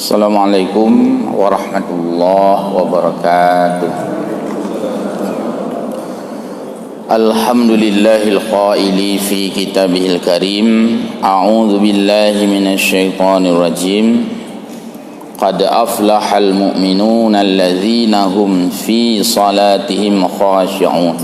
Assalamualaikum warahmatullahi wabarakatuh. Alhamdulillahil qaili fi kitabihil karim. A'udzu billahi minasy syaithanir rajim. Qad aflahal mu'minuna alladzina hum fi salatihim khashi'un.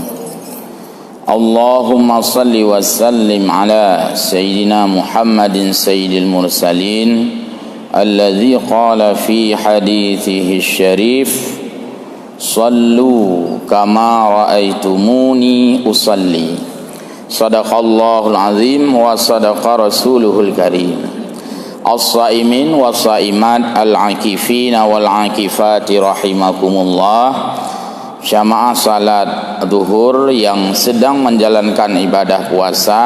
Allahumma salli wa sallim ala sayyidina Muhammadin sayyidil mursalin alladzi qala fi hadithihi syarif sallu kama ra'aitumuni usalli. Sadaqallahul azim wa sadaqa rasuluhul karim. As-saimin was-saimat al-akifina wal-akifati rahimakumullah. Jamaah salat zuhur yang sedang menjalankan ibadah puasa,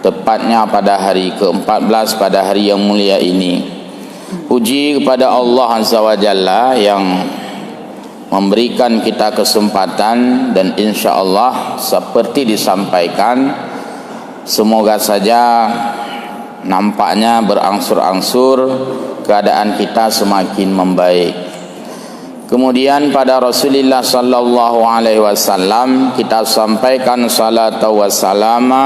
tepatnya pada hari ke-14 pada hari yang mulia ini. Puji kepada Allah Azza wa Jalla yang memberikan kita kesempatan, dan insya Allah seperti disampaikan, semoga saja nampaknya berangsur-angsur keadaan kita semakin membaik. Kemudian pada Rasulullah sallallahu alaihi wasallam kita sampaikan salat wa salama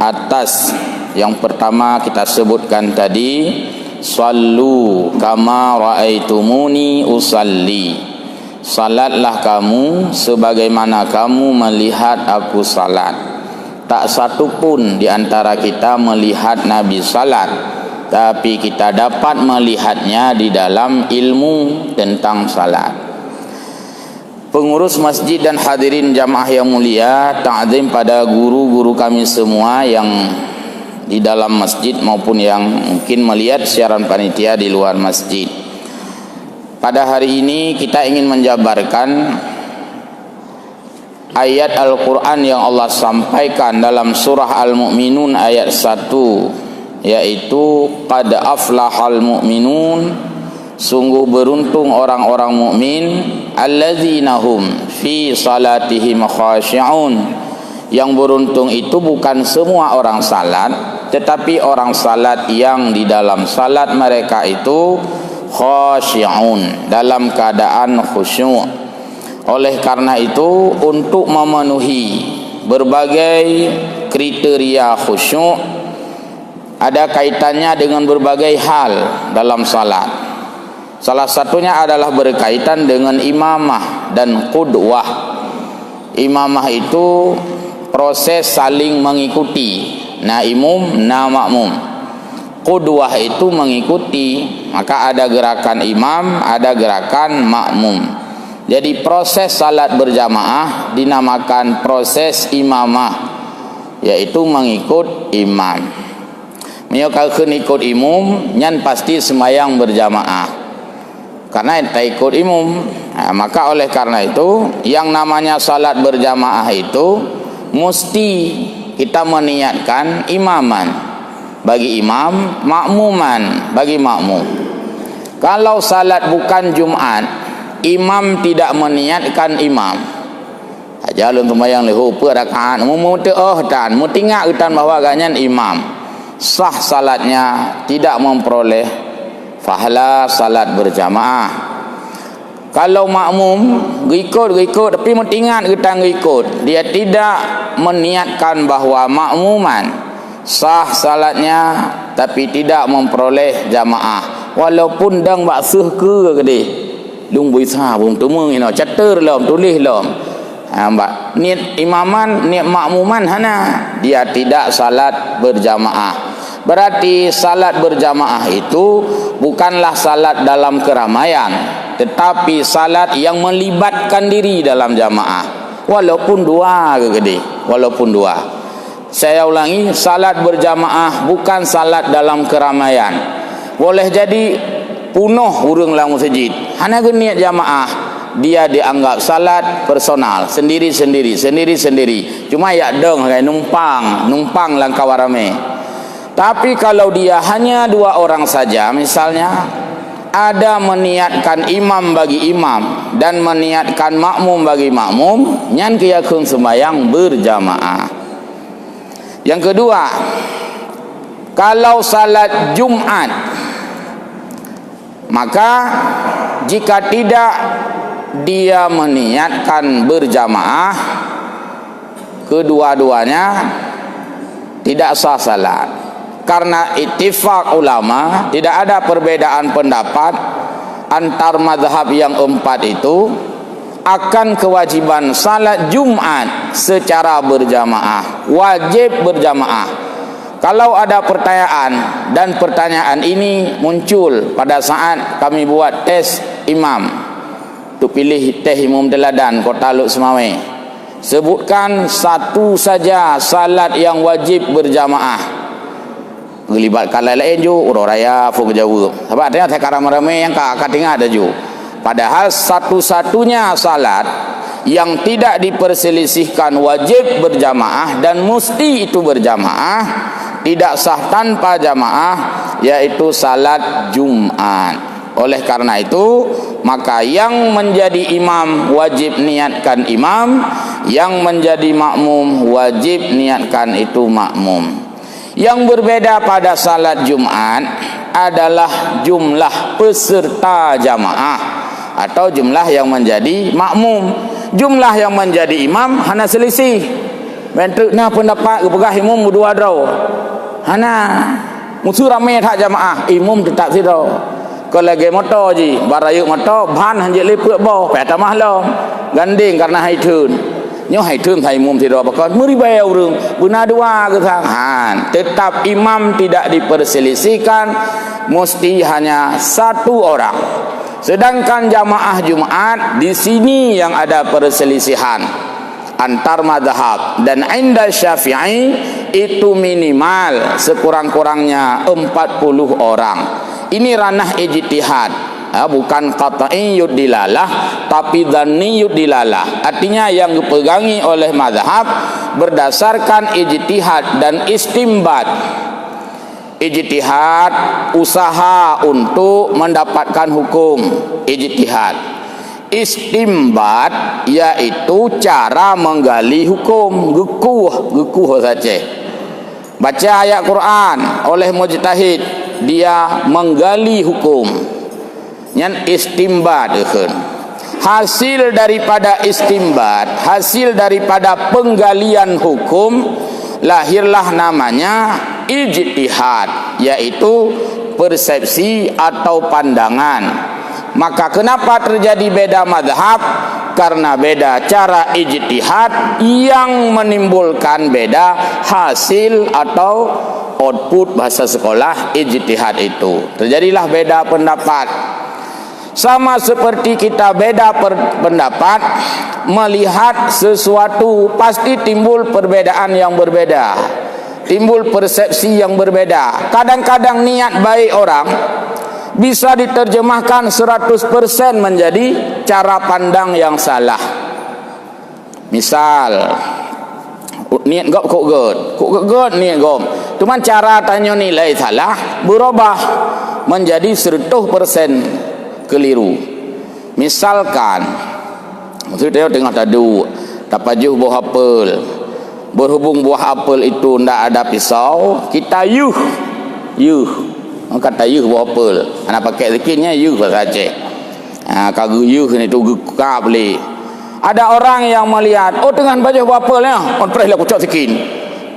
atas yang pertama kita sebutkan tadi, sallu kama raaitumuni usalli. Salatlah kamu sebagaimana kamu melihat aku salat. Tak satu pun di antara kita melihat Nabi salat, tapi kita dapat melihatnya di dalam ilmu tentang salat. Pengurus masjid dan hadirin jamaah yang mulia, ta'zim pada guru-guru kami semua yang di dalam masjid maupun yang mungkin melihat siaran panitia di luar masjid. Pada hari ini kita ingin menjabarkan ayat Al-Quran yang Allah sampaikan dalam surah Al-Mu'minun ayat 1, yaitu qad aflahal mu'minun, sungguh beruntung orang-orang mukmin, alladzina hum fi salatihim khashi'un. Yang beruntung itu bukan semua orang salat, tetapi orang salat yang di dalam salat mereka itu khashi'un, dalam keadaan khusyuk. Oleh karena itu, untuk memenuhi berbagai kriteria khusyuk, ada kaitannya dengan berbagai hal dalam salat. Salah satunya adalah berkaitan dengan imamah dan qudwah. Imamah itu proses saling mengikuti, na imum na makmum. Qudwah itu mengikuti, maka ada gerakan imam, ada gerakan makmum. Jadi proses salat berjamaah dinamakan proses imamah, yaitu mengikut imam. Kalau ikut imam, nyan pasti sembahyang berjamaah, karena tak ikut imam. Maka oleh karena itu, yang namanya salat berjamaah itu mesti kita meniatkan imaman bagi imam, makmuman bagi makmum. Kalau salat bukan Jumat, imam tidak meniatkan imam, jalan sembahyang lehu rakaat, dan mutingak utan bahwa ganyan imam, sah salatnya, tidak memperoleh pahala salat berjamaah. Kalau makmum ikut tapi mentingat kita ikut, dia tidak meniatkan bahwa makmuman, sah salatnya tapi tidak memperoleh jamaah, walaupun dang baksuh ke gede lung bisa bung tumung ino catur lom tulis lom mbak niat imaman niat makmuman hana, dia tidak salat berjamaah. Berarti salat berjamaah itu bukanlah salat dalam keramaian, tetapi salat yang melibatkan diri dalam jamaah, walaupun dua gede, walaupun dua. Saya ulangi, salat berjamaah bukan salat dalam keramaian. Boleh jadi penuh urang dalam masjid, hanya niat jamaah, dia dianggap salat personal, sendiri-sendiri. Cuma ya dong numpang langkah warame. Tapi kalau dia hanya dua orang saja, misalnya ada meniatkan imam bagi imam dan meniatkan makmum bagi makmum, nyan kiyakeun sembahyang berjamaah. Yang kedua, kalau salat Jumat Maka jika tidak dia meniatkan berjamaah, kedua-duanya tidak sah salat. Karena ittifaq ulama, tidak ada perbedaan pendapat antar mazhab yang empat itu akan kewajiban salat Jumat secara berjamaah, wajib berjamaah. Kalau ada pertanyaan, dan pertanyaan ini muncul pada saat kami buat tes imam untuk pilih teh imam teladan Kota Luk Semawai, sebutkan satu saja salat yang wajib berjamaah. Gelibatkan lain-lain ju orang raya fuk Jawa. Sebab dia tak ramai-ramai yang kak tinggal ada ju. Padahal satu-satunya salat yang tidak diperselisihkan wajib berjamaah dan mesti itu berjamaah, tidak sah tanpa jamaah, yaitu salat Jumat. Oleh karena itu, maka yang menjadi imam wajib niatkan imam, yang menjadi makmum wajib niatkan itu makmum. Yang berbeda pada salat Jumat adalah jumlah peserta jamaah atau jumlah yang menjadi makmum. Jumlah yang menjadi imam hana selisih. Bentuk na pendapat kepegah imam dua draw. Hana musuh ramai tak jamaah, imam tetap sira. Kalau lagi motor je, barayuk motor ban hanjek lepek bawah, peta mahlam. Ganding karena haitun. Nyo haitun thai imam sira bakal meribai urang. Guna dua ke han. Tetap imam tidak diperselisihkan, mesti hanya satu orang. Sedangkan jamaah Jumat di sini yang ada perselisihan antar mazhab, dan inda Syafi'i itu minimal sekurang-kurangnya 40 orang. Ini ranah ijtihad, bukan qat'iyyud dilalah tapi dzanniyyud dilalah. Artinya yang dipegangi oleh mazhab berdasarkan ijtihad dan istimbat. Ijtihad usaha untuk mendapatkan hukum, ijtihad. Istimbat yaitu cara menggali hukum, gekuh saja. Baca ayat Quran oleh mujtahid, dia menggali hukum. Yang istimbat kan. Hasil daripada istimbat, hasil daripada penggalian hukum, lahirlah namanya ijtihad, yaitu persepsi atau pandangan. Maka kenapa terjadi beda mazhab? Karena beda cara ijtihad yang menimbulkan beda hasil atau output bahasa sekolah ijtihad itu. Terjadilah beda pendapat. Sama seperti kita beda pendapat melihat sesuatu, pasti timbul perbedaan yang berbeda, timbul persepsi yang berbeda. Kadang-kadang niat baik orang bisa diterjemahkan 100% menjadi cara pandang yang salah. Misal niat gop kok god niat gop, cuman cara tanya nilai salah berubah menjadi 100% keliru. Misalkan maksudnya tengah tadu tapajuh buah apel, berhubung buah apel itu ndak ada pisau, kita yuh kata yuh buah apel, anak pakai zikinnya yuh saja. Kagu yuh ni tu gukap boleh. Ada orang yang melihat, oh dengan baju buah apelnya on pernah aku cok zikin,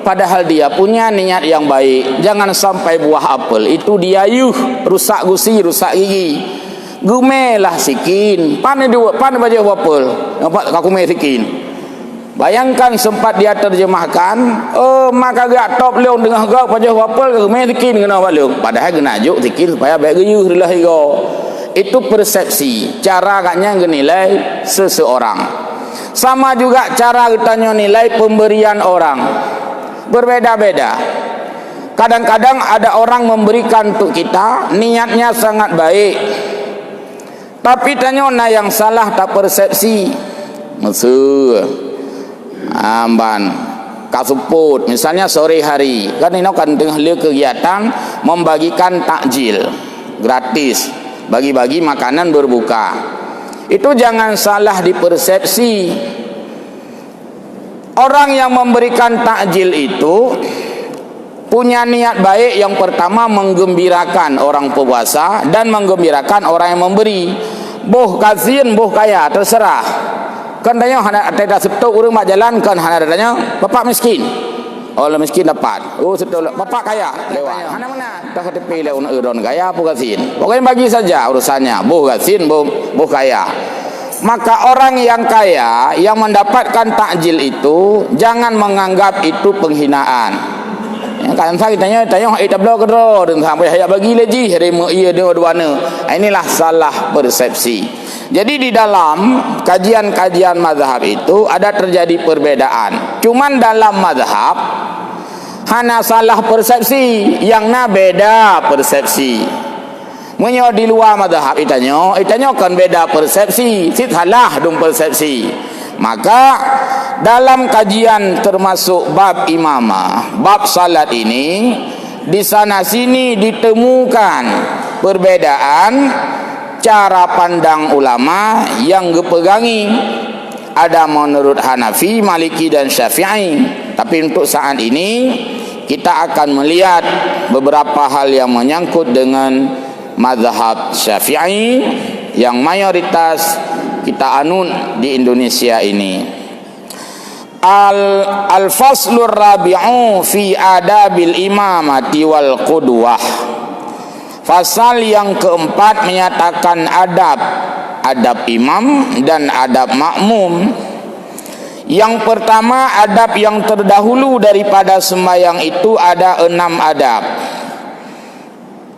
padahal dia punya niat yang baik. Jangan sampai buah apel itu dia yuh rusak gusi, rusak gigi. Gumelah sikin, pan baju wapel, nampak kaku me sikin. Bayangkan sempat dia terjemahkan, maka gak top leung dengan gak baju wapel gume sikin kena leung. Padahal kena juk sikin supaya baik geyuh rilah ego. Itu persepsi, cara agaknya menilai seseorang. Sama juga cara kita nilai pemberian orang, berbeda-beda. Kadang-kadang ada orang memberikan untuk kita, niatnya sangat baik, tapi tanya yang salah tak persepsi. Musuh amban kasuput misalnya sore hari kan ini kan tengah lihat kegiatan membagikan takjil gratis, bagi-bagi makanan berbuka. Itu jangan salah dipersepsi. Orang yang memberikan takjil itu punya niat baik. Yang pertama menggembirakan orang berpuasa dan menggembirakan orang yang memberi. Boh kasihan, boh kaya, terserah. Kan tanya hana ada sebetul urang mak jalan kan hana tanya bapak miskin. Orang miskin dapat. Oh sebetul bapak kaya lewat. Hana mana? Dah tepi le uron kaya apa kasihan. Pokoknya bagi saja urusannya. Boh kasihan, boh kaya. Maka orang yang kaya yang mendapatkan takjil itu jangan menganggap itu penghinaan. Kan saya tanya itu blok kedro dan sampai hayat bagi lagi remo ia dua-duana. Inilah salah persepsi. Jadi di dalam kajian-kajian mazhab itu ada terjadi perbedaan. Cuman dalam mazhab hanya salah persepsi, yang na beda persepsi. Menyo di luar mazhab itanyo kan beda persepsi, sit salah dong persepsi. Maka dalam kajian termasuk bab imamah, bab salat ini di sana sini ditemukan perbedaan cara pandang ulama yang dipegangi. Ada menurut Hanafi, Maliki dan Syafi'i. Tapi untuk saat ini kita akan melihat beberapa hal yang menyangkut dengan mazhab Syafi'i yang mayoritas kita anut di Indonesia ini. Al-faslur rabi'u fi adabil imamati wal qudwah. Fasal yang keempat menyatakan adab imam dan adab makmum. Yang pertama, adab yang terdahulu daripada sembahyang itu ada 6 adab.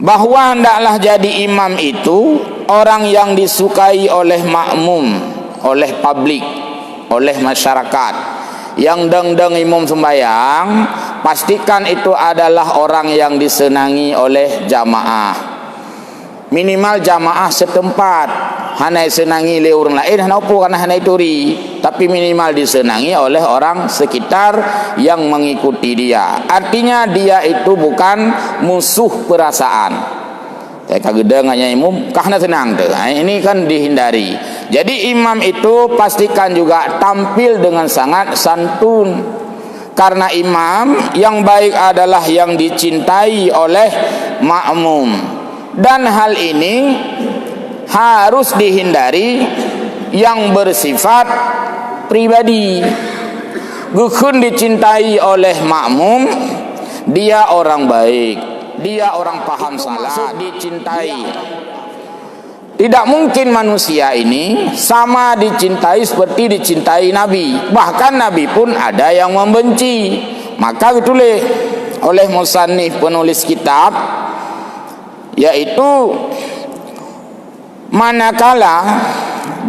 Bahwa hendaklah jadi imam itu orang yang disukai oleh makmum, oleh publik, oleh masyarakat. Yang deng-deng imam sembahyang, pastikan itu adalah orang yang disenangi oleh jamaah. Minimal jamaah setempat. Hanai senangi oleh orang lain, hana apa karena hanai turi. Tapi minimal disenangi oleh orang sekitar yang mengikuti dia. Artinya dia itu bukan musuh perasaan. Kayak kagedeng hanya imam, karena senang tuh. Nah, ini kan dihindari. Jadi imam itu pastikan juga tampil dengan sangat santun. Karena imam yang baik adalah yang dicintai oleh makmum. Dan hal ini harus dihindari yang bersifat pribadi. Bukan dicintai oleh makmum, dia orang baik, dia orang paham salat, dicintai. Tidak mungkin manusia ini sama dicintai seperti dicintai Nabi. Bahkan Nabi pun ada yang membenci. Maka ditulis oleh musannif penulis kitab, yaitu manakala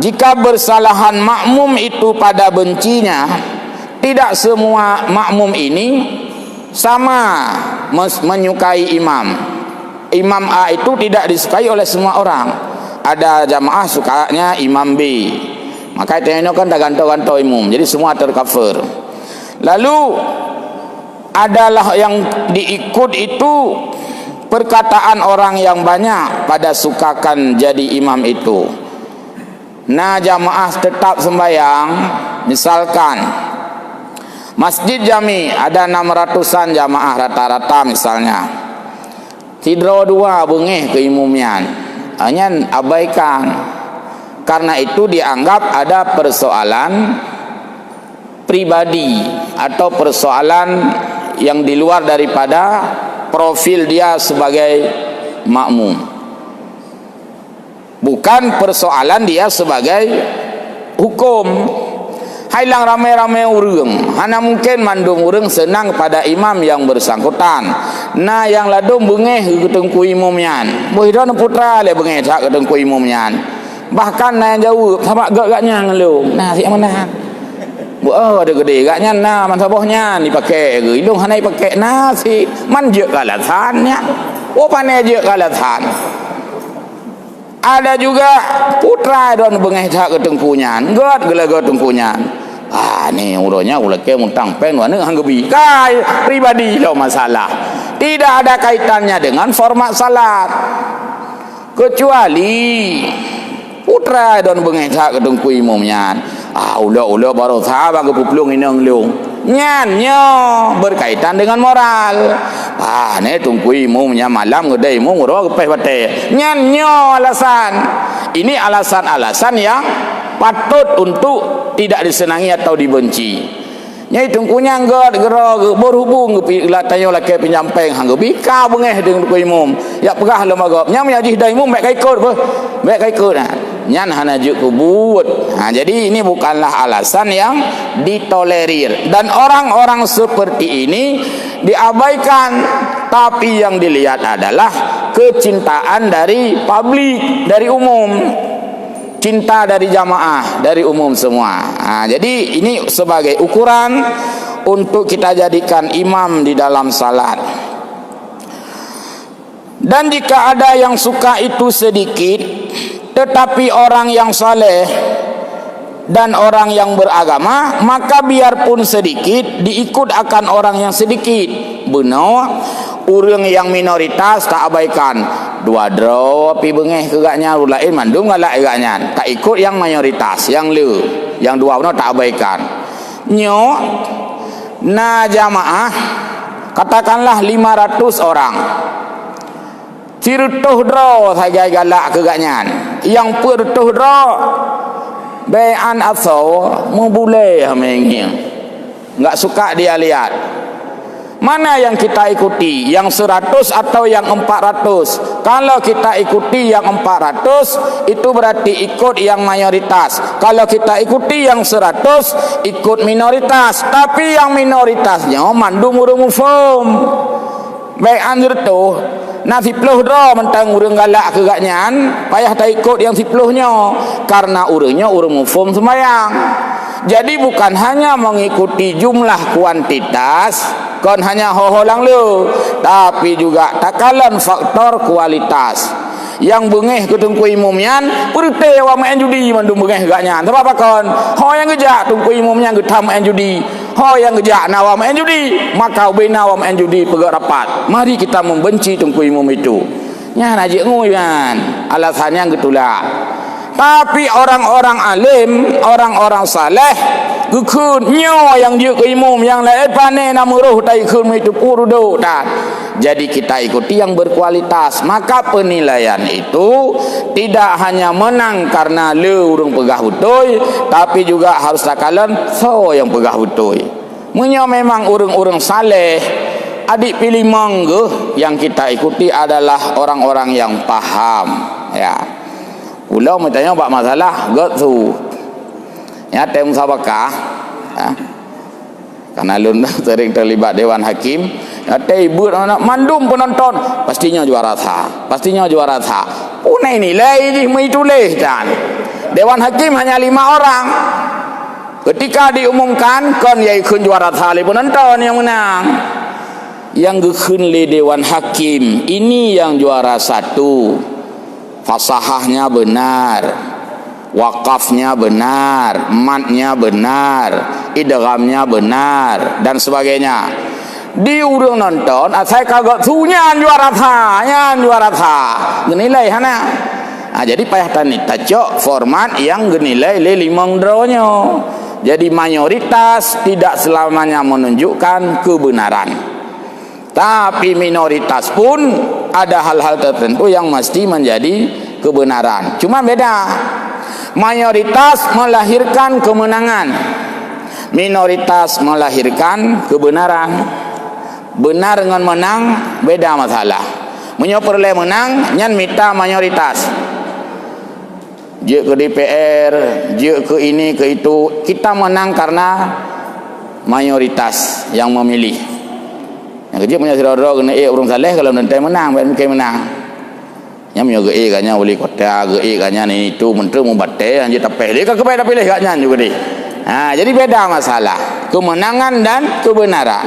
jika bersalahan makmum itu pada bencinya, tidak semua makmum ini sama menyukai imam. Imam A itu tidak disukai oleh semua orang. Ada jamaah sukanya imam B, maka itu kan dah ganto-ganto imam, jadi semua tercover. Lalu adalah yang diikut itu perkataan orang yang banyak pada sukakan jadi imam itu. Nah, jamaah tetap sembahyang, misalkan Masjid Jami ada 600-an jamaah rata-rata misalnya. Tidro 2 bengeh ke imumian, hanya abaikan. Karena itu dianggap ada persoalan pribadi atau persoalan yang di luar daripada profil dia sebagai makmum. Bukan persoalan dia sebagai hukum. Hailang ramai-ramai urang, hana mungkin mandung urang senang pada imam yang bersangkutan. Nah, yang ladung bengeh ke tengku imamnya, bohidon putra le bengeh tak ke tengku imamnya. Bahkan nah yang jauh sama gak-gaknya ngelu. Nah, siapa mana? Ada gede gaknya nah mansabohnya dipakai ke ilung hanai pakai nasi manje kalasannya. Oh pandai je kalasan. Ada juga putra don bengeh tak ke tengkunya, god gelaga tengkunya. Ni uronya ulake mutang pen wana hanggebi. Kai pribadi lo masalah. Tidak ada kaitannya dengan format salat. Kecuali putra don bengeh tak ke tengku imamnya. Ulo baru sahabat ke puplung inang leung. nyanyo berkaitan dengan moral. Ni tungkui mu nya malam ngedai mu ngoro kepeh bate. Nyanyo alasan. Ini alasan-alasan yang patut untuk tidak disenangi atau dibenci. Nyai tungkunya nggot gero berhubung la tayo la ke penyampaian hang bika bengeh dengan ku imum ya pegah lembaga nya menjadi dai imum mek kaikot be mek kaikot nyan hana juk kubut. Jadi ini bukanlah alasan yang ditolerir dan orang-orang seperti ini diabaikan, tapi yang dilihat adalah kecintaan dari publik, dari umum, cinta dari jamaah, dari umum semua. Jadi ini sebagai ukuran untuk kita jadikan imam di dalam salat. Dan jika ada yang suka itu sedikit, tetapi orang yang saleh dan orang yang beragama, maka biarpun sedikit diikut akan orang yang sedikit. Benar, orang yang minoritas tak abaikan. Dua draw pi bengeh kegaknya lain mandum galak kegaknya. Tak ikut yang mayoritas, yang le, yang dua benar tak abaikan. Nyo na jamaah katakanlah 500 orang. Cirutuh draw saja galak kegaknya. Yang pertuh draw bayan atau membulai mengi. Enggak suka dia lihat. Mana yang kita ikuti, yang 100 atau yang 400? Kalau kita ikuti yang 400, itu berarti ikut yang mayoritas. Kalau kita ikuti yang 100, ikut minoritas. Tapi yang minoritasnya mandum urung mufum. Baik anjur tu, na 10 draw mentang urang galak kegatnyan, payah tak ikut yang 10-nya karena urangnya urang mufum sembayang. Jadi bukan hanya mengikuti jumlah kuantitas, kon hanya hoholang lu, tapi juga takalan faktor kualitas. Yang bengeh ketungku imumyan urute wa main judi mandum bengeh gaknya. Sebab apa kon? Ho yang gejak tungku imumnya getam main judi. Ho yang gejak nawa main judi, maka ubena wa main judi pegak rapat. Mari kita membenci tungku imum itu. Nya najik ngui kan. Alasannya getula. Tapi orang-orang alim, orang-orang saleh, gukun nyo yang dia ke imum yang lain pane namuruh tai kun itu purudo tak. Jadi kita ikuti yang berkualitas, maka penilaian itu tidak hanya menang karena le urung pegah hutoi, tapi juga harus takalan so yang pegah hutoi. Munyo memang urung-urung saleh, adik pilih mangga yang kita ikuti adalah orang-orang yang paham, ya. Ulau bertanya bak masalah tu. Ya tem sabakah. Ya. Karena lun sering terlibat dewan hakim, ya tebut anak mandum penonton pastinya juara sah. Pastinya juara sah. Punai nilai je meitulah dan. Dewan hakim hanya 5 orang. Ketika diumumkan kon yai kun juara sah le penonton yang menang. Yang gekun le dewan hakim ini yang juara 1. Fasahahnya benar, wakafnya benar, matnya benar, idghamnya benar dan sebagainya. Di urang nonton asai kagak sunya juara tha genilai hana. Jadi payah tani tacok format yang genilai le 5 drawnya. Jadi mayoritas tidak selamanya menunjukkan kebenaran. Tapi minoritas pun ada hal-hal tertentu yang mesti menjadi kebenaran. Cuma beda. Mayoritas melahirkan kemenangan. Minoritas melahirkan kebenaran. Benar dengan menang beda masalah. Menyoperle menang nyan mita mayoritas. Je ke DPR, je ke ini ke itu, kita menang karena mayoritas yang memilih. Yang kerja punya saudara kena urung saleh kalau nanti menang, bukan menang. Yang punya kanya wali kota, kanya ni itu menteri membatai, anjir tak pilih, kan kepada pilih kanya juga deh. Jadi beda masalah kemenangan dan kebenaran.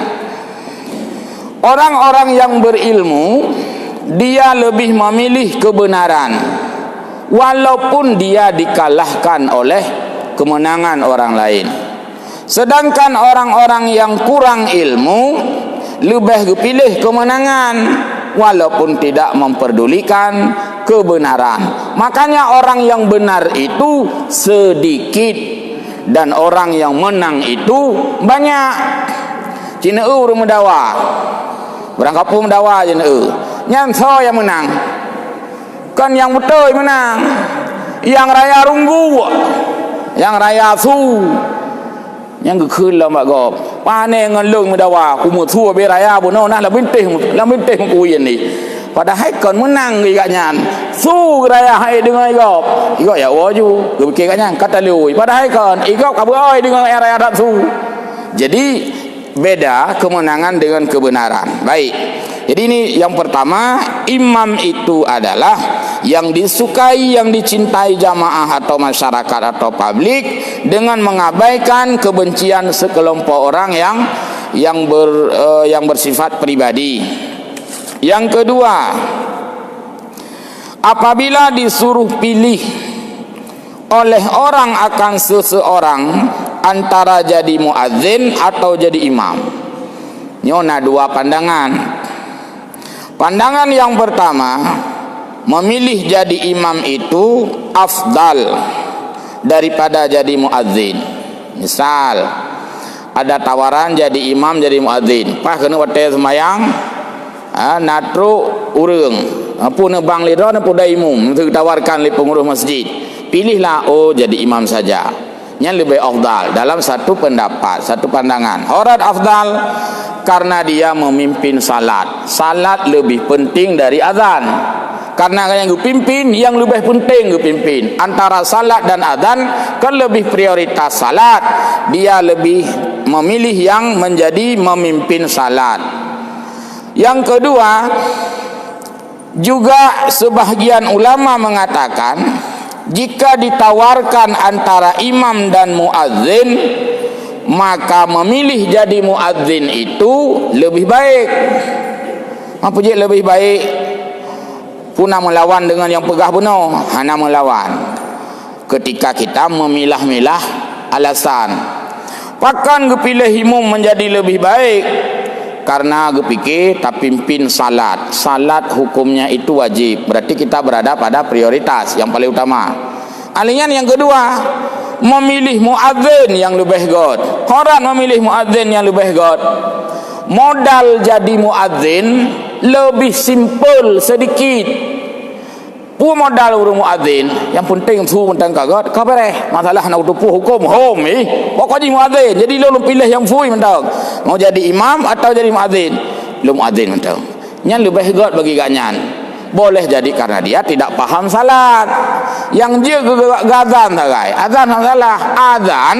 Orang-orang yang berilmu dia lebih memilih kebenaran, walaupun dia dikalahkan oleh kemenangan orang lain. Sedangkan orang-orang yang kurang ilmu lebih pilih kemenangan walaupun tidak memperdulikan kebenaran. Makanya orang yang benar itu sedikit dan orang yang menang itu banyak. Cina urang mendawa. Orang kampung mendawa je nyang so yang menang. Kan yang betul menang. Yang raya runggu, yang raya su, yang gekun lah mak gop. Pane ngelung mendawa, kumu tua beraya bono nah la bintih ku yen ni. Padahal kon menang giganya. Su raya hai dengan igop. Igop ya waju, gebikir katnya kata lui. Padahal kon igop kabu oi dengan raya dak su. Jadi beda kemenangan dengan kebenaran. Baik. Jadi ini yang pertama, imam itu adalah yang disukai, yang dicintai jamaah atau masyarakat atau publik dengan mengabaikan kebencian sekelompok orang yang bersifat pribadi. Yang kedua, apabila disuruh pilih oleh orang akan seseorang antara jadi muadzin atau jadi imam, nyona dua pandangan. Pandangan yang pertama, memilih jadi imam itu afdal daripada jadi muadzin. Misal ada tawaran jadi imam jadi muadzin, pas kena wate semayang natru urang pun bang lidon pun daimum ditawarkan oleh pengurus masjid, pilihlah jadi imam saja, yang lebih afdal dalam satu pendapat, satu pandangan. Horat afdal karena dia memimpin salat. Salat lebih penting dari azan. Karena yang dipimpin yang lebih penting dipimpin. Antara salat dan azan kan lebih prioritas salat. Dia lebih memilih yang menjadi memimpin salat. Yang kedua, juga sebahagian ulama mengatakan jika ditawarkan antara imam dan muadzin, maka memilih jadi muadzin itu lebih baik. Apa je lebih baik? Puna melawan dengan yang pegah benar, hana melawan. Ketika kita memilah-milah alasan, pakan gepilih imam menjadi lebih baik karena gepikir tak pimpin salat. Salat hukumnya itu wajib. Berarti kita berada pada prioritas yang paling utama. Alian yang kedua, memilih muadzin yang lebih god. Orang memilih muadzin yang lebih god. Modal jadi muadzin lebih simpel sedikit. Pu modal urang muadzin, yang penting tu tentang kagot. Kau bereh masalah nak tupu hukum hom pokoknya muadzin. Jadi lu pilih yang fui mentang. Mau jadi imam atau jadi muadzin? Lu muadzin mentang. Yang lebih god bagi ganyan. Boleh jadi karena dia tidak paham salat. Yang dia gazan sagai. Azan salah. Azan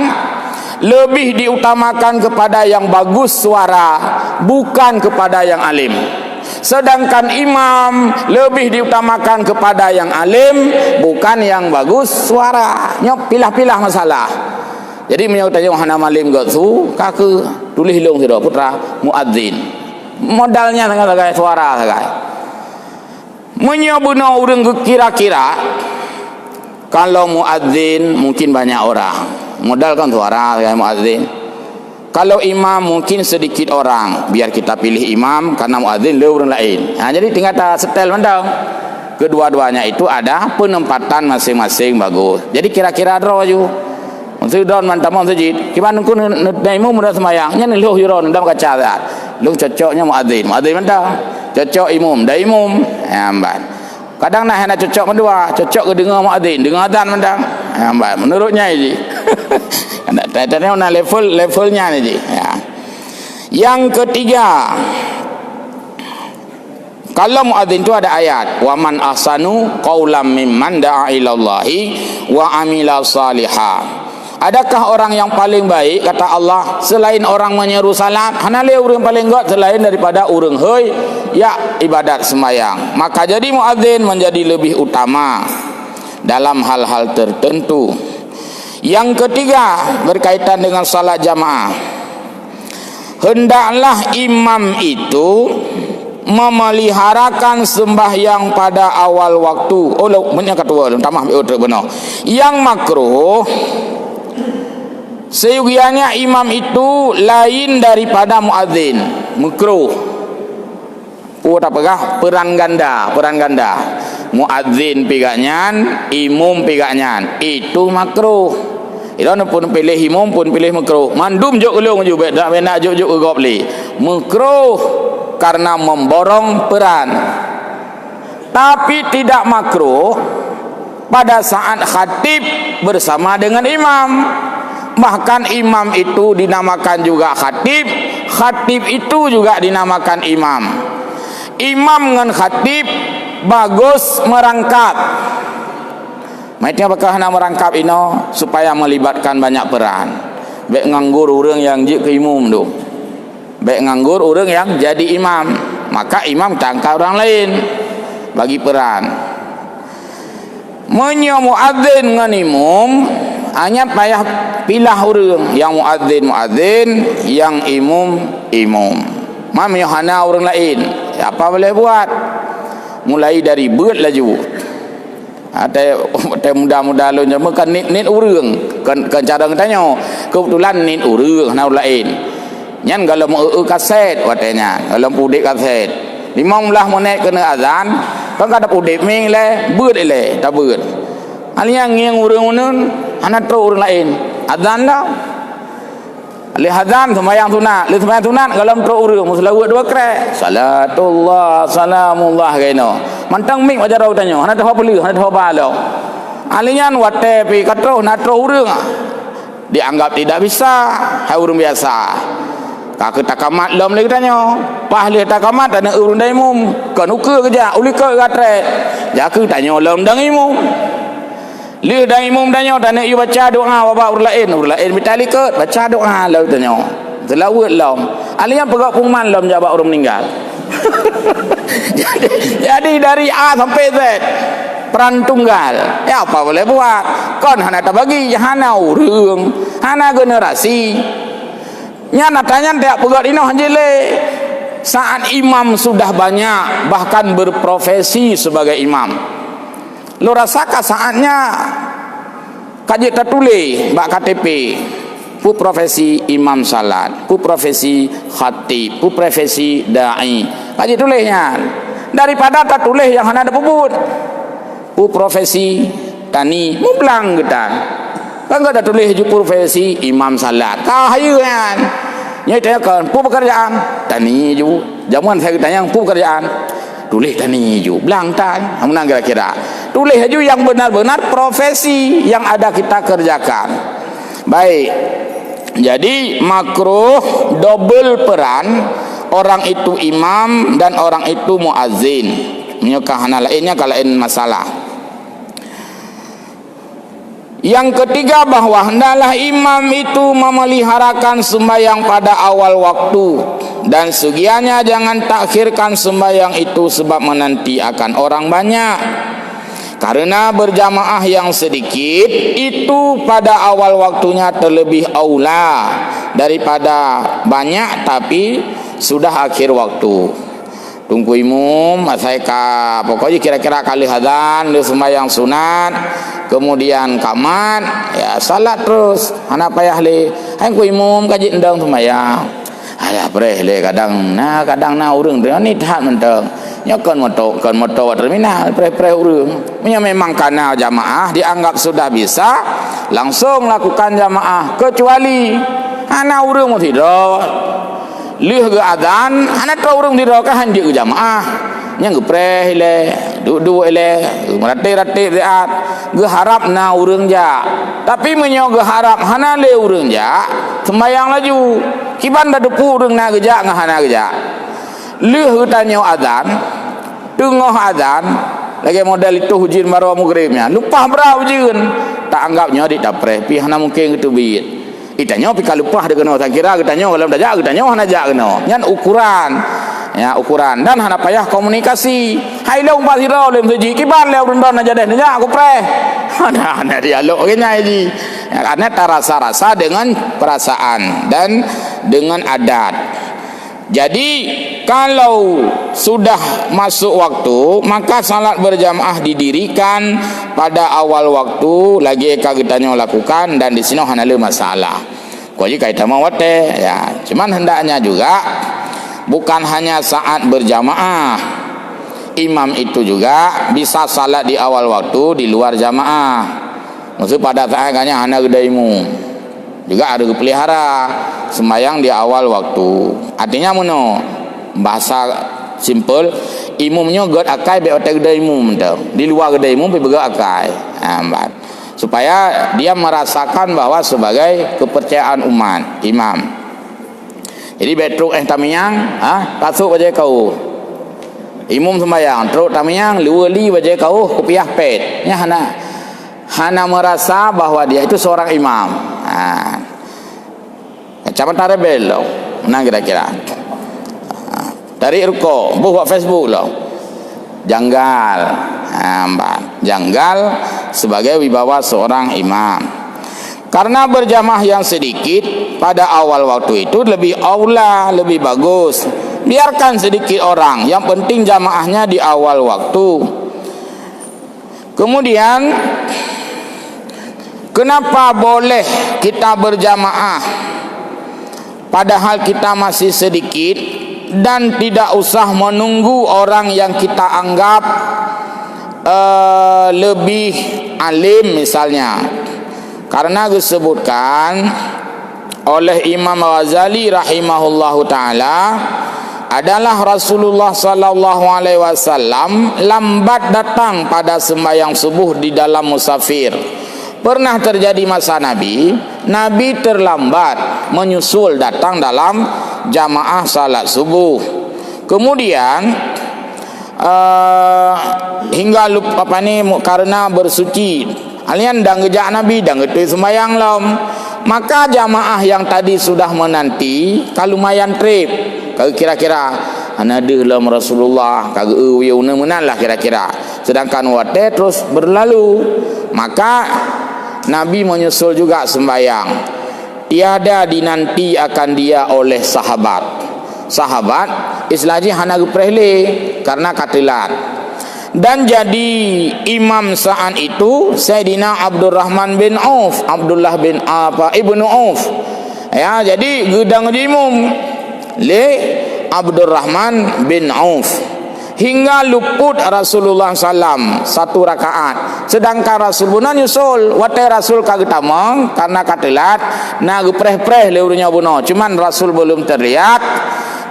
lebih diutamakan kepada yang bagus suara, bukan kepada yang alim. Sedangkan imam lebih diutamakan kepada yang alim, bukan yang bagus suara. Nyok pilah-pilah masalah. Jadi menyau tanya hana malim gatu, kaku tulis long sira putra muadzin. Modalnya dengan sagai suara sagai. Menyabuna urang kira-kira kalau muadzin mungkin banyak orang, modal kan suara kayak muadzin. Kalau imam mungkin sedikit orang, biar kita pilih imam karena muadzin le orang lain. Jadi tinggal setel mendang. Kedua-duanya itu ada penempatan masing-masing bagus. Jadi kira-kira draw ju. Untuk don mantap masjid. Gimana kun imam mudah semayang, nya lu hiron ndam kaca dah. Lu cocoknya muadzin. Muadzin mantap. Cocok imam, dah imam. Amban. Kadang nah hendak cocok kedua, cocok ke dengar muadzin, dengar azan mendang. Amban. Menurutnya ini. Tanya mana levelnya ni. Ya. Yang ketiga, kalau muadzin itu ada ayat, wa man ahsanu qaulam mimman da'a ilallahi wa amila salihah. Adakah orang yang paling baik kata Allah selain orang menyeru salat? Hanale urang paling god selain daripada urang heuy ya ibadat sembahyang. Maka jadi muadzin menjadi lebih utama dalam hal-hal tertentu. Yang ketiga berkaitan dengan salat jamaah. Hendaklah imam itu memeliharakan sembahyang pada awal waktu. Oh, banyak kata tamah benar. Yang makruh seyugianya imam itu lain daripada muadzin. Makruh. Peran ganda. Muadzin piganyan, imam piganyan. Itu makruh. Ida pun pilih imam pun pilih makruh. Mandum juk ulung ju dak benak juk ugop li. Makruh karena memborong peran. Tapi tidak makruh pada saat khatib bersama dengan imam. Bahkan imam itu dinamakan juga khatib, khatib itu juga dinamakan imam. Imam dengan khatib bagus merangkap. Maitnya bakal nak merangkap ino supaya melibatkan banyak peran. Baik nganggur orang yang jadi ke imam tu. Baik nganggur orang yang jadi imam, maka imam tangkap orang lain bagi peran. Menyo muadzin dengan imam hanya payah pilah orang yang muadzin, yang imam. Mam yohana orang lain. Apa boleh buat? Mulai dari beut laju. Ada muda-muda lu nyama kan nit urang kan cara tanya kebetulan nit urang hana lain nyan kalau mau kaset watenya kalau pudik kaset 15 menit kena azan kan kada pudik ming le beut le tak beut alia ngiang urang mun hana tro urang lain azan lah ali azan sembahyang sunat li sembahyang sunat kalau tro urang musalawu dua krek salatullah salamullah gaino mantang mik ajar au tanyo hana tahu beli hana tahu balo alian wate pi katro natro urang dianggap tidak bisa hai urang biasa ka takamat lom le tanyo pah le takamat ada urang dai mum kan uke kerja uli ke gatre ya ke tanyo lom dang imum le dai imum tanyo tane yu baca doa bapa urang lain mitali ke baca doa le tanyo selawat lom alian pegak pungman lom jabak urang meninggal jadi dari A sampai Z peran tunggal ya apa boleh buat kon hana bagi hana urang hana generasi nyana tanya tak pegat ino hanjele saat imam sudah banyak bahkan berprofesi sebagai imam lo rasakah saatnya kaji tertulis bak KTP pu profesi imam salat, pu profesi khatib, pu profesi dai. Kaji tulisnya daripada tak tulis yang hana ada puput. Pu profesi tani mublang kita. Kan ada tulis ju profesi imam salat. Kau hayu kan. Nyai tanya kan pu pekerjaan tani ju. Jamuan saya tanya pu pekerjaan tulis tani ju. Belang tan. Amunang kira-kira. Tulis ju yang benar-benar profesi yang ada kita kerjakan. Baik. Jadi makruh double peran, orang itu imam dan orang itu muazzin. Menyukahana lainnya kalau lain masalah. Yang ketiga bahwa hendaklah imam itu memeliharakan sembahyang pada awal waktu dan segianya jangan takhirkan sembahyang itu sebab menanti akan orang banyak. Karena berjamaah yang sedikit itu pada awal waktunya terlebih aula daripada banyak tapi sudah akhir waktu. Tunggu imum saya pokoknya kira-kira kali hadzan dia sembahyang sunat kemudian kamat ya salat terus hana payah le hang ku imum kaji endang sembahyang alah breh le kadang na urang teh ni tak menteng nyokon moto terminal pre urang punya memang karena jamaah dianggap sudah bisa langsung lakukan jamaah kecuali ana urang mau tidak lih ke adzan ana tro urang tidak ka hanji ke jamaah nya gepreh le duduk le merate riat ge harapna urang ja tapi menyo ge harap hana le urang ja sembayang laju kiban da depu urang na geja ngahana geja lih tanyo adzan tengah adzan lagi model itu hujin baru maghribnya lupa berapa hujin tak anggapnya di dapreh pi hana mungkin itu bit itanya pi kalupah de kena tak kira getanya kalau dah getanya hana jak kena nyan ukuran ya ukuran dan hana payah komunikasi hai le umpah sira lem seji kiban le urun aja deh nya aku preh hana dialog nya ji ya, karena terasa-rasa dengan perasaan dan dengan adat. Jadi kalau sudah masuk waktu maka salat berjamaah didirikan pada awal waktu lagi kagetanya lakukan dan di sini hana le masalah. Kau jika kita mau wate ya, cuman hendaknya juga bukan hanya saat berjamaah. Imam itu juga bisa salat di awal waktu di luar jamaah. Maksud pada saatnya hana gedaimu. Juga ada pelihara sembahyang di awal waktu. Artinya mono bahasa simple, imumnya god akai be otak gedaimu mentau. Di luar gedaimu be begak akai. Supaya dia merasakan bahwa sebagai kepercayaan umat imam. Jadi betruk tamiyang tasuk baca kau. Imam sembahyang truk tamiyang luweli baca kau kopiah pet. Nya hana merasa bahwa dia itu seorang imam. Macam mana rebel lo? Mana kira-kira? Dari ruko, buat Facebook lo. Janggal. Janggal sebagai wibawa seorang imam. Karena berjamaah yang sedikit pada awal waktu itu lebih aula, lebih bagus. Biarkan sedikit orang, yang penting jamaahnya di awal waktu. Kemudian kenapa boleh kita berjamaah padahal kita masih sedikit dan tidak usah menunggu orang yang kita anggap lebih alim misalnya? Karena disebutkan oleh Imam Ghazali rahimahullahu taala adalah Rasulullah sallallahu alaihi wasallam lambat datang pada sembahyang subuh di dalam musafir. Pernah terjadi masa Nabi terlambat menyusul datang dalam jamaah salat subuh. Kemudian hingga lupa karena bersuci alian dang gejak Nabi dang getui sembahyang lom, maka jamaah yang tadi sudah menanti kalau lumayan trip kira-kira anadeh lom Rasulullah kagak uyuna menanlah kira-kira, sedangkan wate terus berlalu, maka Nabi menyusul juga sembahyang. Tiada dinanti akan dia oleh sahabat istilahnya hana geprehle karena katilat. Dan jadi imam saat itu Sayyidina Abdurrahman bin Auf, Abdullah bin Ibnu Auf. Ya, jadi gedang imam le Abdurrahman bin Auf hingga luput Rasulullah SAW satu rakaat, sedangkan Rasulullah nyusul watai Rasul kagetamang karena katilat na gepreh-preh leurunya buno, cuman Rasul belum terlihat.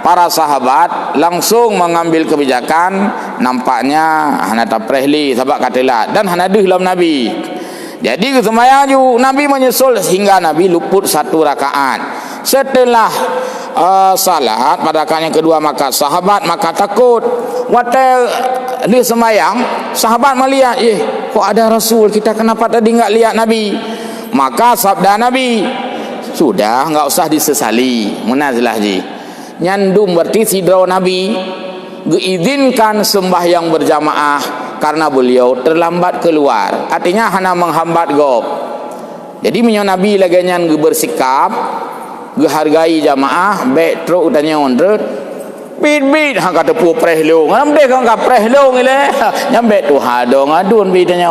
Para sahabat langsung mengambil kebijakan, nampaknya hana taprehli sabak katilat dan hana dihlam Nabi. Jadi sembahyang Nabi menyusul hingga Nabi luput satu rakaat. Setelah salat pada rakaat yang kedua maka sahabat takut. Watel di sembahyang sahabat melihat, kok ada Rasul, kita kenapa tadi enggak lihat Nabi? Maka sabda Nabi, sudah enggak usah disesali. Munazilah ji. Nyandum berarti sidra Nabi diizinkan sembahyang berjamaah karena beliau terlambat keluar, artinya hana menghambat gob. Jadi minyak Nabi lagi nyan bersikap gehargai jamaah baik truk utanya ondret bid hang kata pu prehlong ngambe kang ka prehlong ile nyambe tu hadong adun bidanya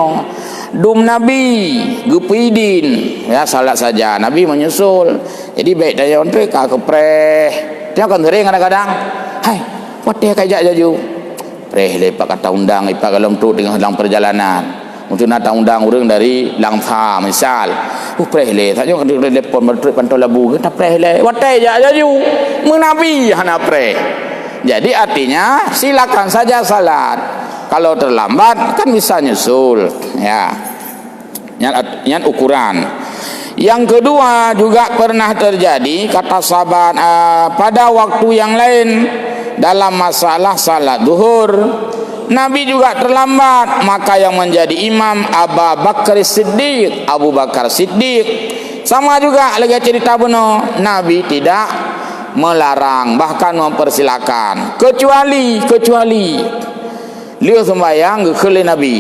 dum Nabi gepidin ya salat saja Nabi menyusul. Jadi baik daya ondret ka kepreh dia akan sering kadang-kadang, hai, what dia kajak jaju, preh lepak kata undang, ipak kalau tu dengan dalam perjalanan, untuk nata undang orang dari Langsa misal, preh le, tak jauh kalau lepon bertrip pantau labu, kita preh le, what dia jaju, menabi hana preh. Jadi artinya silakan saja salat, kalau terlambat kan bisa nyusul, ya, yang ukuran. Yang kedua juga pernah terjadi kata sahabat pada waktu yang lain dalam masalah salat zuhur Nabi juga terlambat, maka yang menjadi imam Abu Bakar Siddiq. Sama juga lagi cerita benar, Nabi tidak melarang bahkan mempersilakan kecuali lihat sembahyang ke Nabi.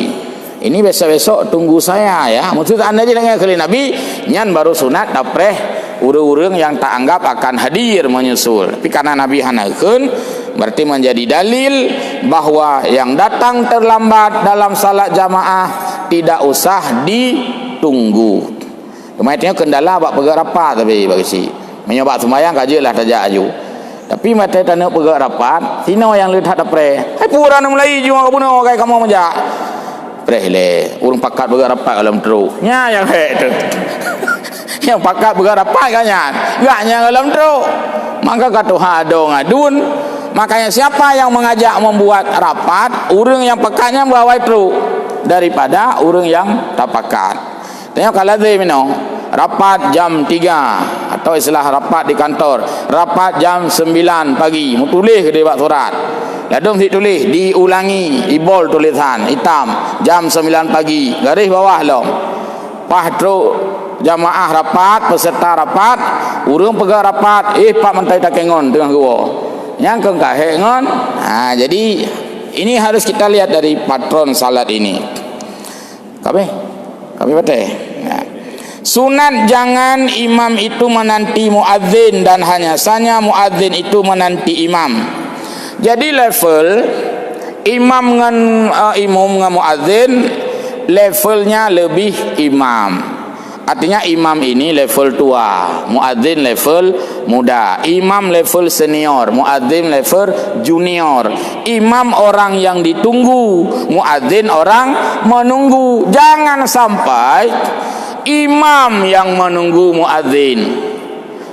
Ini besok-besok tunggu saya ya. Maksud anda je dengan kali Nabi nyan baru sunat dapreh urang-urang yang tak anggap akan hadir menyusul. Tapi karena Nabi hanakeun berarti menjadi dalil bahwa yang datang terlambat dalam salat jamaah tidak usah ditunggu. Kemaitnya kendala bak pegak rapat tapi bagi si. Menyobak sembahyang kajelah tajak aju. Tapi mata tanah pegak rapat, sino yang lihat dapreh. Hai pura mulai jual kabuno kai kamu menjak. Prehle, urang pakat berapa dalam teruk. Nya yang tu. Yang pakat berapa kan nya? Gaknya dalam teruk. Maka kata hadong adun. Makanya siapa yang mengajak membuat rapat, urang yang pekatnya bawa teruk daripada urang yang tak pakat. Tengok kalau dia minum rapat jam 3 atau istilah rapat di kantor, rapat jam 9 pagi, mu tulis ke dia buat surat. Ladung si tulis diulangi, ibol tulisan hitam jam 9 pagi, garis bawah long. Pahtu jamaah rapat, peserta rapat, urang pegang rapat, pak mentai tak kengon tengah gua. Yang kau kahengon. Jadi ini harus kita lihat dari patron salat ini. Kami betul. Sunat jangan imam itu menanti muadzin dan hanya saja muadzin itu menanti imam. Jadi level imam dengan muadzin levelnya lebih imam. Artinya imam ini level tua, muadzin level muda, imam level senior, muadzin level junior. Imam orang yang ditunggu, muadzin orang menunggu. Jangan sampai imam yang menunggu muadzin.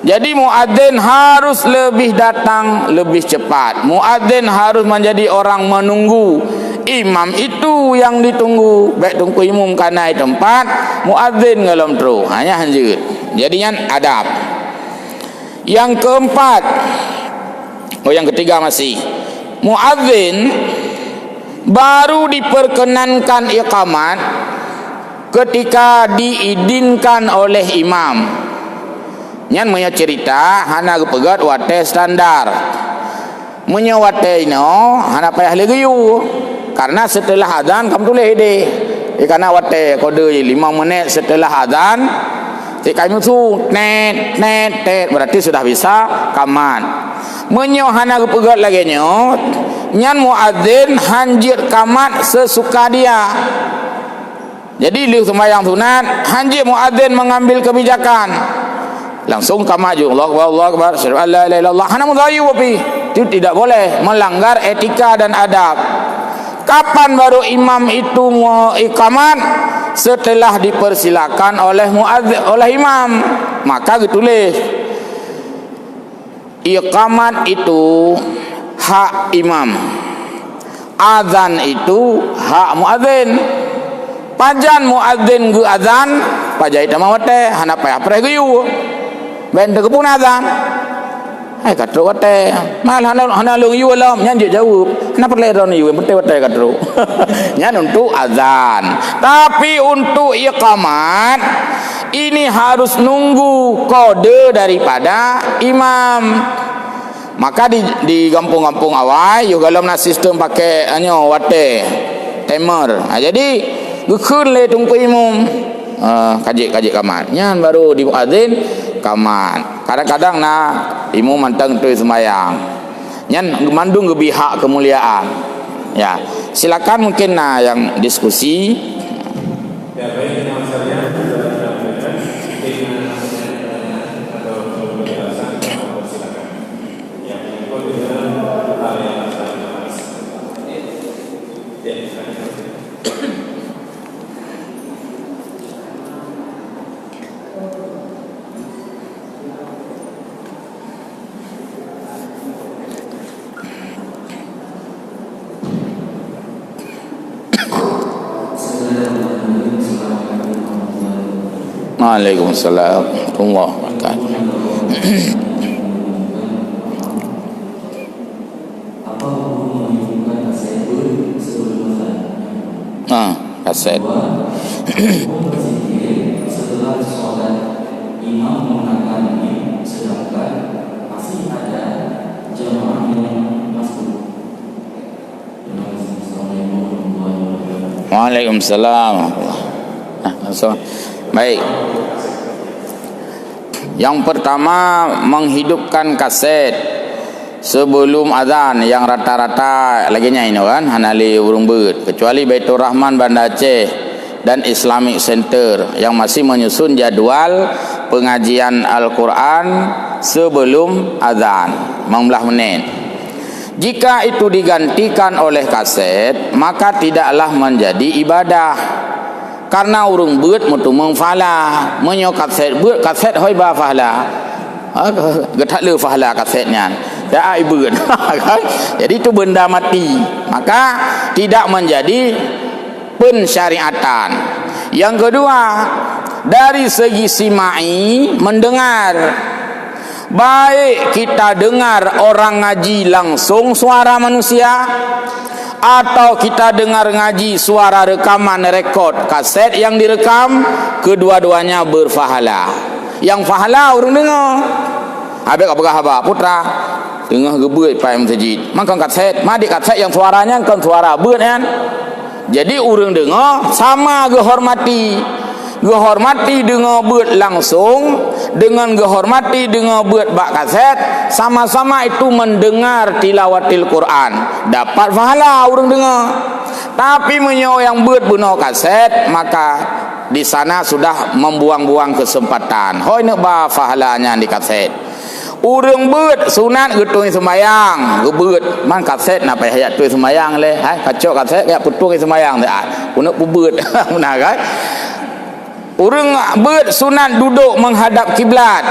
Jadi muadzin harus lebih datang lebih cepat. Muadzin harus menjadi orang menunggu. Imam itu yang ditunggu. Baik tunggu imam kanai tempat, muadzin ngelom terus. Hanya hanjut. Jadinya adab. Yang keempat, yang ketiga masih. Muadzin baru diperkenankan iqamat ketika diizinkan oleh imam. Nyan punya cerita hana pegat wate standar. Punya wate ino hana payah legiu. Karena setelah azan kamu tulis deh. Karena wate kode 5 menit setelah azan kami tu net berarti sudah bisa kaman. Menyo hana pegat lagi nyo. Nyan muadzin hanjir kamat sesuka dia. Jadi liu sembahyang sunat, hanjir muadzin mengambil kebijakan. Langsung kamat je Allahu Akbar, asyhadu an la ilaha illallah. Hana mudhayu api. Itu tidak boleh melanggar etika dan adab. Kapan baru imam itu mau iqamat? Setelah dipersilakan oleh muadzin, oleh imam. Maka ditulis iqamat itu hak imam, azan itu hak muadzin. Pajan muadzin ge azan, pajai tama wate hana payah preh geyu. Ben te pun azan. Hai katro wate, mal hana lung yu lam nyan je jawab. Kenapa leron yu bete wate katro. Nyan untuk azan. Tapi untuk iqamat ini harus nunggu kode daripada imam. Maka di kampung-kampung awal juga dalam sistem pakai wate timer. Jadi gekun le tunggu imam kajik kamat. Nyan baru di muadzin kamat. Kadang-kadang imam mantang tu sembahyang. Nyan mandung gebihak kemuliaan. Ya, silakan mungkin yang diskusi. Ya, baik masalahnya Waalaikumsalam warahmatullahi wabarakatuh. Kaset. Setelah sholat imam mengatakan ini, sedangkan masih ada jemaah yang masuk. Waalaikumsalam. Baik. Yang pertama, menghidupkan kaset sebelum azan yang rata-rata laginya ini kan hanali urung beut, kecuali Baitur Rahman Banda Aceh dan Islamic Center yang masih menyusun jadwal pengajian Al-Quran sebelum azan 15 menit. Jika itu digantikan oleh kaset, maka tidaklah menjadi ibadah. Karena urung beut mutu mengfala, menyo kaset beut kaset hoi ba fala. Getak le fala kasetnya. Dak ai beut. Kan? Jadi itu benda mati. Maka tidak menjadi pensyariatan. Yang kedua, dari segi simai, mendengar. Baik kita dengar orang ngaji langsung suara manusia, atau kita dengar ngaji suara rekaman rekod kaset yang direkam, kedua-duanya berfahala. Yang fahala orang dengar. Habis apa putra dengar gebeut pai masjid. Maka kaset, madik kaset yang suaranya kan suara beut kan. Jadi orang dengar sama gehormati. Gehormati dengar beut langsung dengan gehormati dengar beut bak kaset, sama-sama itu mendengar tilawatil Quran, dapat pahala orang dengar. Tapi menyo yang beut benar kaset, maka di sana sudah membuang-buang kesempatan. Hoi nak ba pahalanya di kaset. Urang beut sunat getung sembayang, gebeut man kaset nak payah hayat tu sembayang le. Hai kacau kaset ya putung sembayang dak. Unak pubeut. Benar kan? Urang beut sunat duduk menghadap kiblat.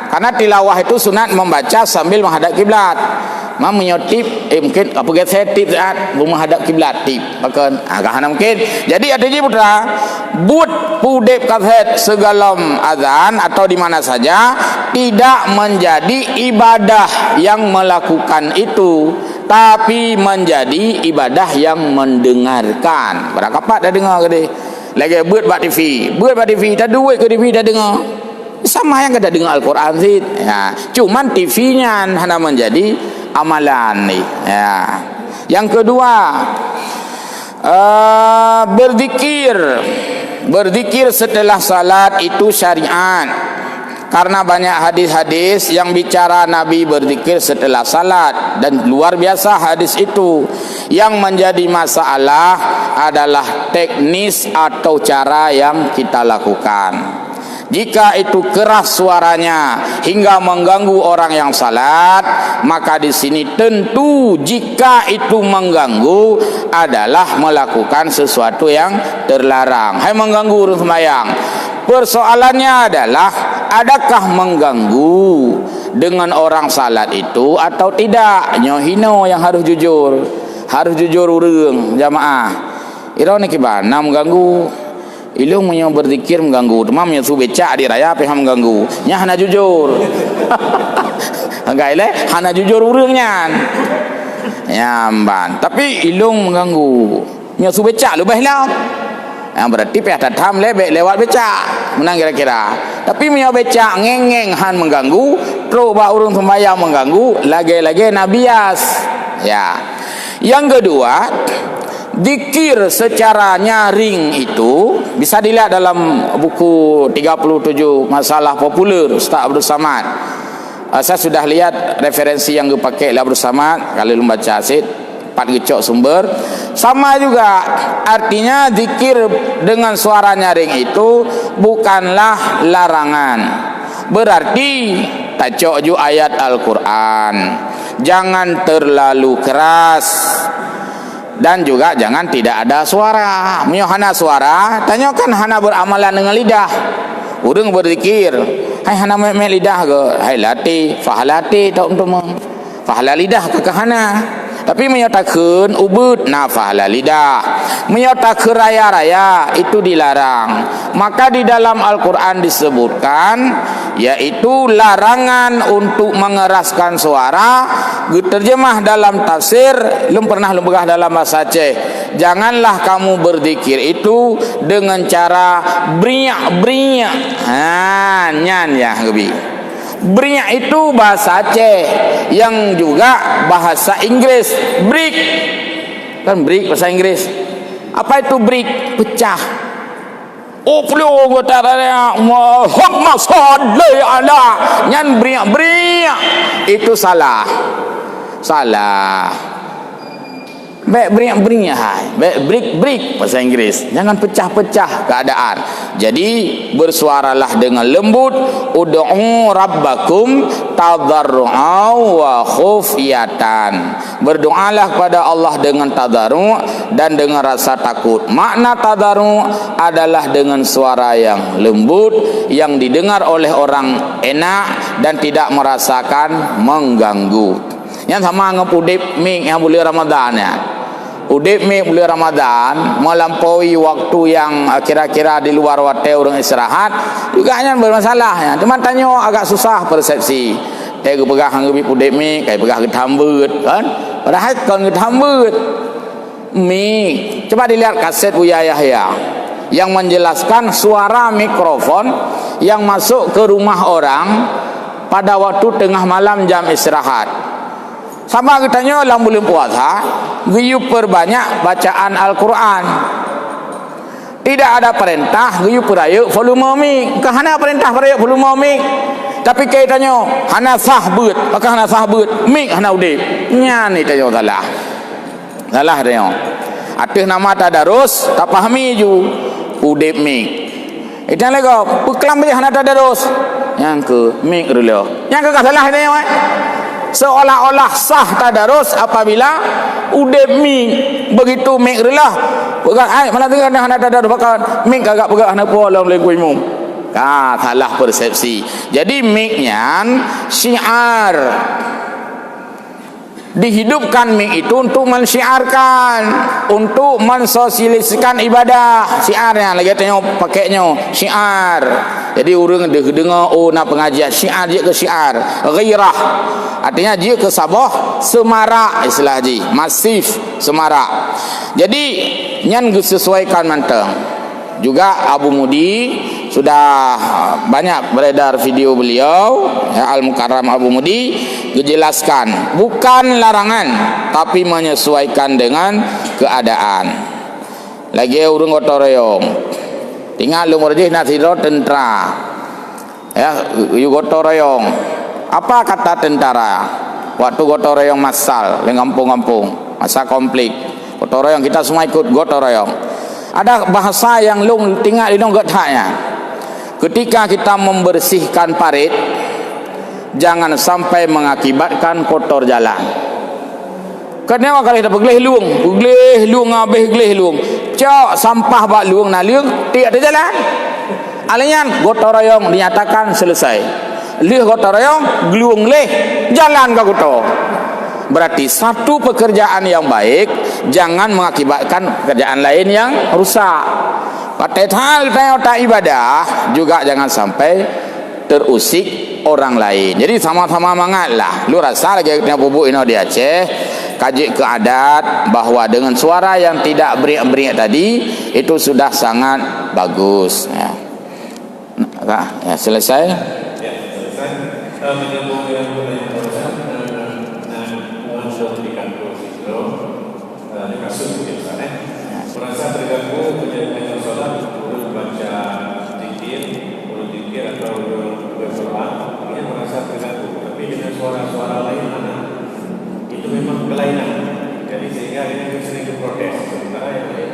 Karena tilawah itu sunat membaca sambil menghadap kiblat. Mam menyotip mungkin apa ke saya tip saat menghadap kiblat tip. Bahkan kahana mungkin. Jadi artinya putra, but pudep kaset segalam azan atau di mana saja tidak menjadi ibadah yang melakukan itu, tapi menjadi ibadah yang mendengarkan. Berapa dah dengar ke dia? Lagi buat TV, tak duit ke TV dah dengar. Sama yang kada dengar Al-Quran sih. Ya, cuman TV-nya hanya menjadi amalan nih. Ya. Yang kedua, berzikir setelah salat itu syariat. Karena banyak hadis-hadis yang bicara Nabi berzikir setelah salat, dan luar biasa hadis itu. Yang menjadi masalah adalah teknis atau cara yang kita lakukan. Jika itu keras suaranya hingga mengganggu orang yang salat, maka di sini tentu jika itu mengganggu adalah melakukan sesuatu yang terlarang. Hai mengganggu orang sembahyang. Persoalannya adalah adakah mengganggu dengan orang salat itu atau tidak? Nyohino yang harus jujur. Harus jujur urang jamaah. Irone kibana mengganggu. Ilung menyo berzikir mengganggu. Demam yang su becak di raya pe mengganggu. Nya hana jujur. Enggak ile hana jujur urangnya. Nyamban. Tapi ilung mengganggu. Nya su becak lu bahlau. Yang berarti pe tatam lebek lewat becak. Menang kira-kira. Tapi menyo becak ngeng-ngeng han mengganggu, tro ba urang sembahyang mengganggu, lagi-lagi nabias. Ya. Yang kedua, zikir secara nyaring itu bisa dilihat dalam buku 37 masalah populer Ustaz Abdul Samad. Saya sudah lihat referensi yang dipakai oleh Abdul Samad kalau membaca asid 4 gecok sumber. Sama juga artinya zikir dengan suara nyaring itu bukanlah larangan. Berarti tacok ju ayat Al-Quran. Jangan terlalu keras. Dan juga jangan tidak ada suara. Menyohana suara, tanyakan hana beramalan dengan lidah. Urang berzikir, hai hana me lidah ke? Hai latih, fahalati tak untuk fahala lidah ke hana. Tapi menyatakan ubud nafahala lidah, menyatakan raya-raya itu dilarang. Maka di dalam Al-Quran disebutkan yaitu larangan untuk mengeraskan suara. Terjemah dalam tafsir belum begah dalam bahasa Aceh. Janganlah kamu berzikir itu dengan cara beriak-beriak. Nyan ya gebi. Beriak itu bahasa Aceh yang juga bahasa Inggris. Break kan break bahasa Inggris. Apa itu break? Pecah. Oh peluk katanya Muhammad sallallahu alaihi nyan beriak-beriak itu salah. Salah. Baik beriak-beriak hai. Baik break bahasa Inggris. Jangan pecah-pecah keadaan. Jadi bersuaralah dengan lembut, ud'u rabbakum tadarru'a wa khufyatan. Berdoalah kepada Allah dengan tadarru' dan dengan rasa takut. Makna tadarru' adalah dengan suara yang lembut, yang didengar oleh orang enak dan tidak merasakan mengganggu. Yang sama dengan udip mik yang bulan Ramadan ya. Udip mik bulan Ramadan melampaui waktu yang kira-kira di luar waktu orang istirahat juga hanya bermasalah ya. Cuma tanya agak susah persepsi. Saya pegang ngubik udip mik, kayak pegang getambut kan. Padahal kan getambut mik. Coba dilihat kaset Buya Yahya yang menjelaskan suara mikrofon yang masuk ke rumah orang pada waktu tengah malam jam istirahat. Sama katanya dalam bulan puasa, guyup perbanyak bacaan Al-Quran. Tidak ada perintah guyup perayuk volume mik. Kahana perintah perayuk volume mik. Tapi kaitannya hana sahbut, maka hana sahbut mik hana udip. Nya ni tanya salah. Salah tanya. Atih nama tadarus tak pahami ju udip mik. Itu lagi peklam je hana tadarus. Yang ke mik dulu. Yang ke salah tanya weh. Seolah-olah sah tadarus apabila udip mik begitu mik relah pegang ai malah tengah hana tadarus pakai mik agak pegang hana pola oleh kuimum. Salah persepsi. Jadi miknya syiar. Dihidupkan mik itu untuk mensyiarkan, untuk mensosialisasikan ibadah. Syiarnya lagi tanya pakainya syiar. Jadi orang dengar oh nak pengajian syiar dia ke syiar, ghairah. Artinya dia ke sabah semarak istilah haji, masif semarak. Jadi nyan disesuaikan manteng. Juga Abu Mudi sudah banyak beredar video beliau ya, Al-Mukarram Abu Mudi dijelaskan bukan larangan tapi menyesuaikan dengan keadaan. Lagi urang gotoreyong tinggal lu murjih nasiro tentara ya yu gotoreyong. Apa kata tentara waktu gotoreyong massal di kampung-kampung masa konflik gotoreyong kita semua ikut gotoreyong. Ada bahasa yang lung tinggal di nonggot haknya. Ketika kita membersihkan parit, jangan sampai mengakibatkan kotor jalan. Kenapa kalau kita begleh luang habis gleh luang. Cok sampah bak luang na luang tiada ada jalan. Alian gotong royong dinyatakan selesai. Lih gotong royong gluang leh jalan ka kotor. Berarti satu pekerjaan yang baik jangan mengakibatkan pekerjaan lain yang rusak. Padahal tak ibadah juga jangan sampai terusik orang lain. Jadi sama-sama mangatlah. Lu rasa lagi kena bubuk ini di Aceh, kaji ke adat bahwa dengan suara yang tidak beriak-beriak tadi itu sudah sangat bagus. Ya, ya selesai. Ya, selesai. Menyambung dengan pertanyaan barusan, sudah berikan dulu di kasus mungkin sana. Merasa terganggu penyelesaian sholat, urut baca zikir, atau bersolat, dia merasa terganggu. Tapi dengan suara-suara lain mana itu memang kelainan. Jadi sehingga ini sering diprotes. Sementara yang lain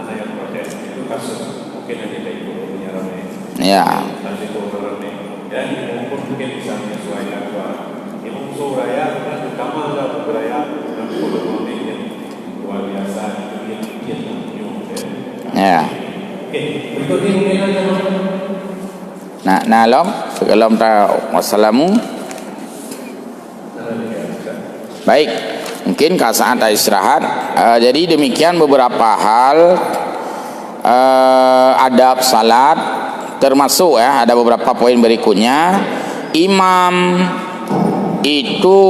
anak yang protes itu kasus mungkin ada dari punya ramai. Ya. Nanti ramai. Dan mungkin bisa menyesuaikan suara. Imam Suraya terutama dalam budaya dan politik yang luar biasa ya. Oke, berikutnya mungkin ada Nah, lom sekelam ta wassalamu. Baik, mungkin ke saat istirahat. Jadi demikian beberapa hal adab salat, termasuk ya ada beberapa poin berikutnya. Imam itu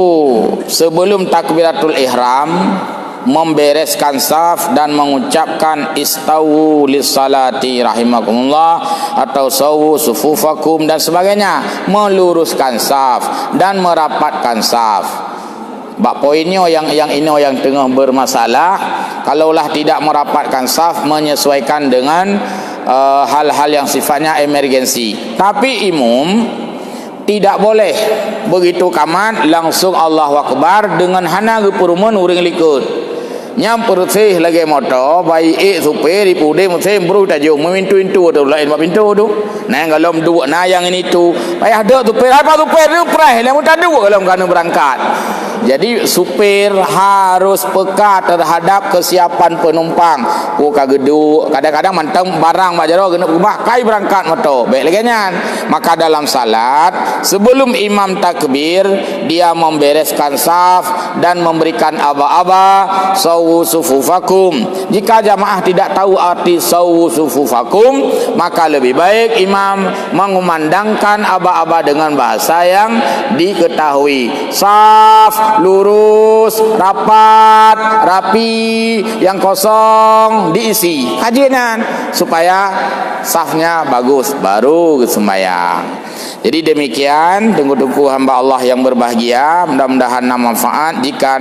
sebelum takbiratul ihram membereskan saf dan mengucapkan istawu lis-salati rahimakumullah atau sawu sufufakum dan sebagainya, meluruskan saf dan merapatkan saf. Bak poinnya yang ini yang tengah bermasalah, kalaulah tidak merapatkan saf menyesuaikan dengan hal-hal yang sifatnya emergensi. Tapi imam tidak boleh begitu kaman langsung Allahu Akbar dengan hana gepurumun uring likut. nyam persih lagi motor baik supir di pude musim bro tajung memintu-intu tu lain mak pintu tu nah kalau dua nah yang ini tu payah ada supir apa supir tu prai lah mudah dua kalau kena berangkat. Jadi supir harus peka terhadap kesiapan penumpang. Kageduk kadang-kadang mantang barang mak jaro kena rumah kai berangkat motor baik lagi nyan. Maka dalam salat sebelum imam takbir dia membereskan saf dan memberikan aba-aba sawu sufufakum. Jika jamaah tidak tahu arti sawu sufufakum maka lebih baik imam mengumandangkan aba-aba dengan bahasa yang diketahui. Saf lurus, rapat, rapi, yang kosong diisi. Kajian supaya safnya bagus baru sembahyang. Jadi demikian tunggu-tunggu hamba Allah yang berbahagia, mudah-mudahan manfaat. Jika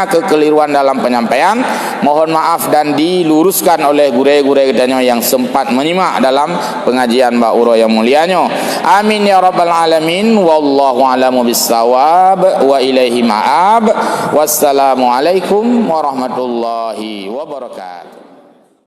kekeliruan dalam penyampaian mohon maaf dan diluruskan oleh guru-guru kita yang sempat menyimak dalam pengajian Mbak Uro yang mulianya. Amin ya rabbal alamin. Wallahu a'lamu bissawab wa ilaihi ma'ab. Wassalamualaikum warahmatullahi wabarakatuh.